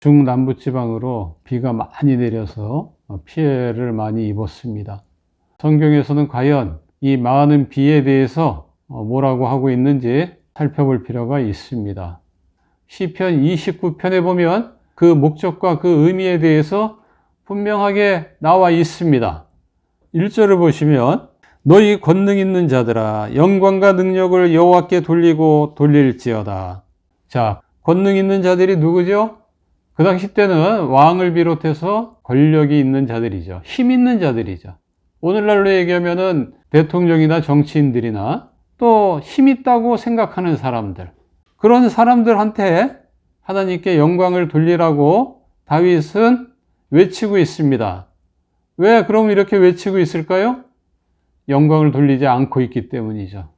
중남부지방으로 비가 많이 내려서 피해를 많이 입었습니다. 성경에서는 과연 이 많은 비에 대해서 뭐라고 하고 있는지 살펴볼 필요가 있습니다. 시편 29편에 보면 그 목적과 그 의미에 대해서 분명하게 나와 있습니다. 1절을 보시면 너희 권능 있는 자들아 영광과 능력을 여호와께 돌리고 돌릴지어다. 자, 권능 있는 자들이 누구죠? 그 당시 때는 왕을 비롯해서 권력이 있는 자들이죠. 힘 있는 자들이죠. 오늘날로 얘기하면은 대통령이나 정치인들이나 또 힘 있다고 생각하는 사람들, 그런 사람들한테 하나님께 영광을 돌리라고 다윗은 외치고 있습니다. 왜 그럼 이렇게 외치고 있을까요? 영광을 돌리지 않고 있기 때문이죠.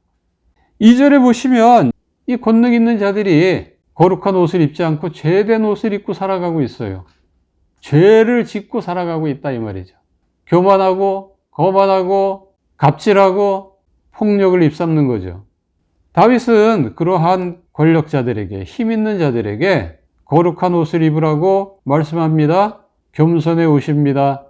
2절에 보시면 이 권능 있는 자들이 거룩한 옷을 입지 않고 죄된 옷을 입고 살아가고 있어요. 죄를 짓고 살아가고 있다 이 말이죠. 교만하고 거만하고 갑질하고 폭력을 입삼는 거죠. 다윗은 그러한 권력자들에게, 힘 있는 자들에게 거룩한 옷을 입으라고 말씀합니다. 겸손의 옷입니다.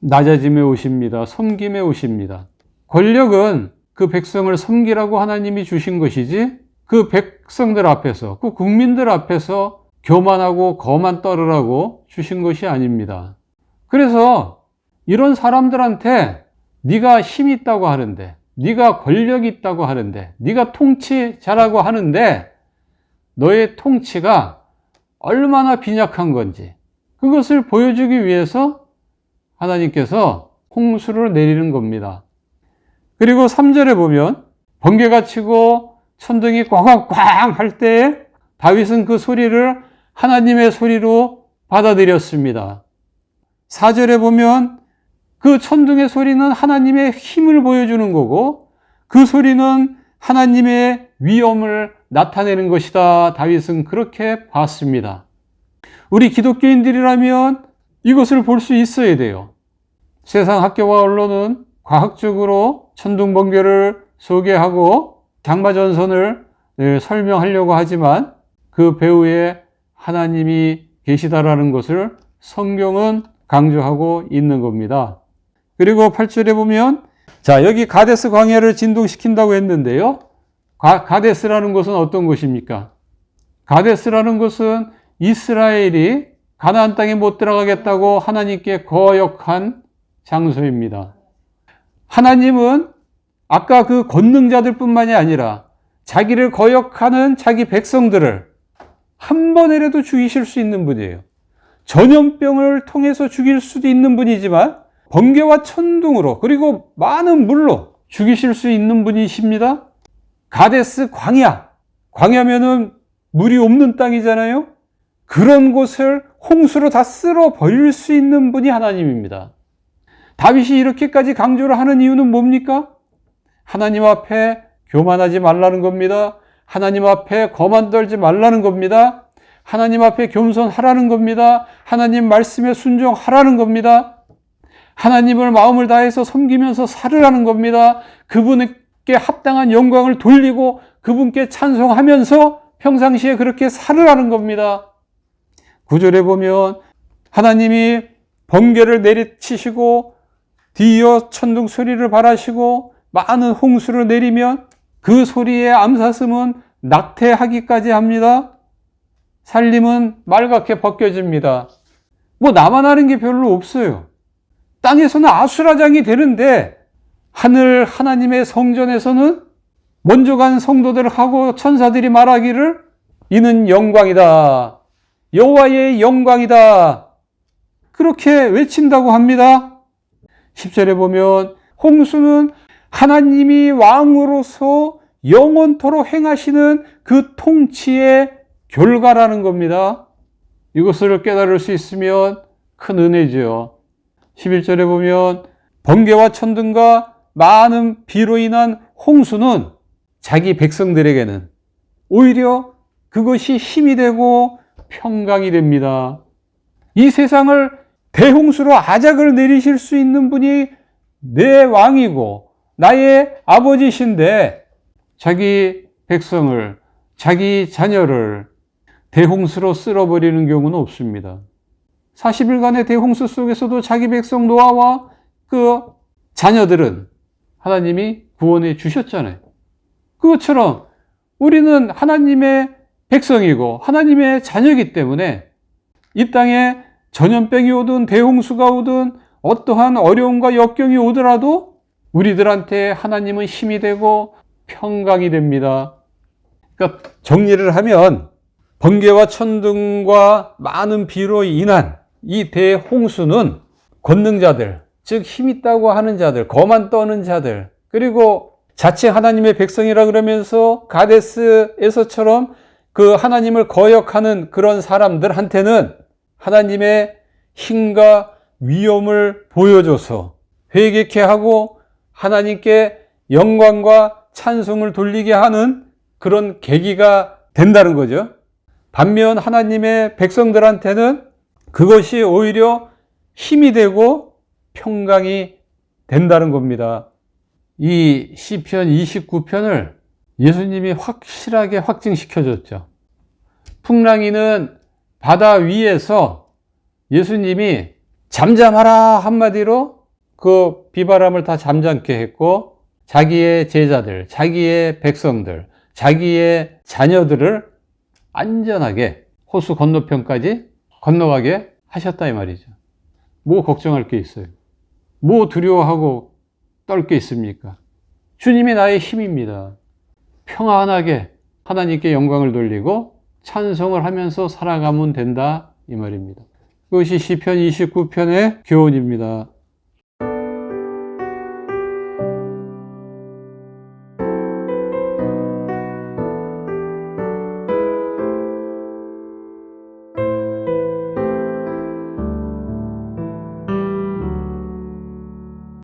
낮아짐의 옷입니다. 섬김의 옷입니다. 권력은 그 백성을 섬기라고 하나님이 주신 것이지 그 백성들 앞에서, 그 국민들 앞에서 교만하고 거만 떨으라고 주신 것이 아닙니다. 그래서 이런 사람들한테 네가 힘이 있다고 하는데, 네가 권력이 있다고 하는데, 네가 통치 잘하고 하는데 너의 통치가 얼마나 빈약한 건지 그것을 보여주기 위해서 하나님께서 홍수를 내리는 겁니다. 그리고 3절에 보면 번개가 치고 천둥이 꽝꽝꽝 할 때에 다윗은 그 소리를 하나님의 소리로 받아들였습니다. 4절에 보면 그 천둥의 소리는 하나님의 힘을 보여주는 거고 그 소리는 하나님의 위엄을 나타내는 것이다. 다윗은 그렇게 봤습니다. 우리 기독교인들이라면 이것을 볼 수 있어야 돼요. 세상 학교와 언론은 과학적으로 천둥 번개를 소개하고 장마전선을 설명하려고 하지만 그 배후에 하나님이 계시다라는 것을 성경은 강조하고 있는 겁니다. 그리고 8절에 보면 자, 여기 가데스 광야를 진동시킨다고 했는데요. 가데스라는 곳은 어떤 곳입니까? 가데스라는 곳은 이스라엘이 가나안 땅에 못 들어가겠다고 하나님께 거역한 장소입니다. 하나님은 아까 그 권능자들 뿐만이 아니라 자기를 거역하는 자기 백성들을 한 번이라도 죽이실 수 있는 분이에요. 전염병을 통해서 죽일 수도 있는 분이지만 번개와 천둥으로 그리고 많은 물로 죽이실 수 있는 분이십니다. 가데스 광야, 광야면은 물이 없는 땅이잖아요. 그런 곳을 홍수로 다 쓸어 버릴 수 있는 분이 하나님입니다. 다윗이 이렇게까지 강조를 하는 이유는 뭡니까? 하나님 앞에 교만하지 말라는 겁니다. 하나님 앞에 거만 떨지 말라는 겁니다. 하나님 앞에 겸손하라는 겁니다. 하나님 말씀에 순종하라는 겁니다. 하나님을 마음을 다해서 섬기면서 살으라는 겁니다. 그분께 합당한 영광을 돌리고 그분께 찬송하면서 평상시에 그렇게 살으라는 겁니다. 9절에 보면 하나님이 번개를 내리치시고 뒤이어 천둥 소리를 발하시고 많은 홍수를 내리면 그 소리의 암사슴은 낙태하기까지 합니다. 살림은 말갛게 벗겨집니다. 뭐 나만 하는 게 별로 없어요. 땅에서는 아수라장이 되는데 하늘 하나님의 성전에서는 먼저 간 성도들하고 천사들이 말하기를 이는 영광이다. 여호와의 영광이다. 그렇게 외친다고 합니다. 10절에 보면 홍수는 하나님이 왕으로서 영원토록 행하시는 그 통치의 결과라는 겁니다. 이것을 깨달을 수 있으면 큰 은혜죠. 11절에 보면 번개와 천둥과 많은 비로 인한 홍수는 자기 백성들에게는 오히려 그것이 힘이 되고 평강이 됩니다. 이 세상을 대홍수로 아작을 내리실 수 있는 분이 내 왕이고 나의 아버지신데 자기 백성을, 자기 자녀를 대홍수로 쓸어버리는 경우는 없습니다. 40일간의 대홍수 속에서도 자기 백성 노아와 그 자녀들은 하나님이 구원해 주셨잖아요. 그것처럼 우리는 하나님의 백성이고 하나님의 자녀이기 때문에 이 땅에 전염병이 오든 대홍수가 오든 어떠한 어려움과 역경이 오더라도 우리들한테 하나님은 힘이 되고 평강이 됩니다. 그러니까 정리를 하면 번개와 천둥과 많은 비로 인한 이 대홍수는 권능자들, 즉 힘 있다고 하는 자들, 거만 떠는 자들, 그리고 자칭 하나님의 백성이라 그러면서 가데스에서처럼 그 하나님을 거역하는 그런 사람들한테는 하나님의 힘과 위엄을 보여줘서 회개케 하고 하나님께 영광과 찬송을 돌리게 하는 그런 계기가 된다는 거죠. 반면 하나님의 백성들한테는 그것이 오히려 힘이 되고 평강이 된다는 겁니다. 이 시편 29편을 예수님이 확실하게 확증시켜줬죠. 풍랑이는 바다 위에서 예수님이 잠잠하라 한마디로 그 비바람을 다 잠잠케 했고 자기의 제자들, 자기의 백성들, 자기의 자녀들을 안전하게 호수 건너편까지 건너가게 하셨다 이 말이죠. 뭐 걱정할 게 있어요? 뭐 두려워하고 떨 게 있습니까? 주님이 나의 힘입니다. 평안하게 하나님께 영광을 돌리고 찬송을 하면서 살아가면 된다 이 말입니다. 그것이 시편 29편의 교훈입니다.